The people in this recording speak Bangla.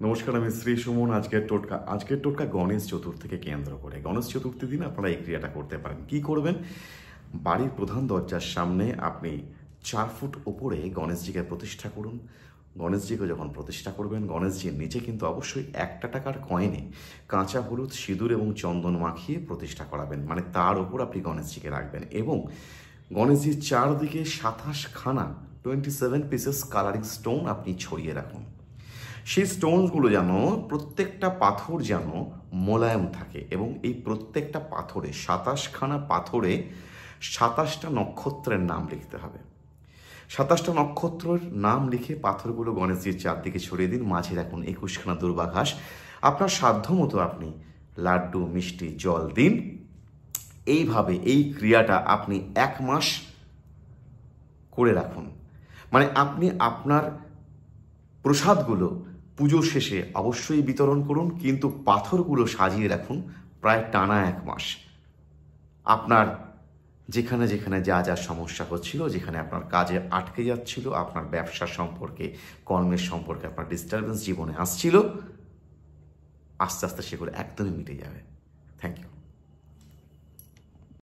নমস্কার, আমি শ্রী সুমন। আজকের টোটকা গণেশ চতুর্থীকে কেন্দ্র করে। গণেশ চতুর্থীর দিন আপনারা এই ক্রিয়াটা করতে পারেন। কি করবেন? বাড়ির প্রধান দরজার সামনে আপনি 4 ফুট ওপরে গণেশজিকে প্রতিষ্ঠা করুন। গণেশজিকে যখন প্রতিষ্ঠা করবেন, গণেশজির নিচে কিন্তু অবশ্যই 1 টাকার কয়েনে কাঁচা হলুদ, সিঁদুর এবং চন্দন মাখিয়ে প্রতিষ্ঠা করাবেন। মানে তার ওপর আপনি গণেশজিকে রাখবেন এবং গণেশজির চারদিকে 27খানা 27 পিসেস কালারিং স্টোন আপনি ছড়িয়ে রাখুন। সেই স্টোনগুলো যেন প্রত্যেকটা পাথর যেন মোলায়েম থাকে এবং এই প্রত্যেকটা পাথরে 27খানা পাথরে 27টা নক্ষত্রের নাম লিখতে হবে। 27টা নক্ষত্রের নাম লিখে পাথরগুলো গণেশজির চারদিকে ছড়িয়ে দিন। মাঝে রাখুন 21খানা দুর্বাঘাস। আপনার সাধ্য মতো আপনি লাড্ডু, মিষ্টি, জল দিন। এইভাবে এই ক্রিয়াটা আপনি 1 মাস করে রাখুন। মানে আপনি আপনার প্রসাদগুলো পুজো শেষে অবশ্যই বিতরণ করুন, কিন্তু পাথরগুলো সাজিয়ে রাখুন প্রায় টানা 1 মাস। আপনার যেখানে যেখানে যা যা সমস্যা হচ্ছিল, যেখানে আপনার কাজে আটকে যাচ্ছিল, আপনার ব্যবসা সম্পর্কে, কর্মের সম্পর্কে আপনার ডিস্টারবেন্স জীবনে আসছিল, আস্তে আস্তে সেগুলো একদমই মিটে যাবে। Thank you.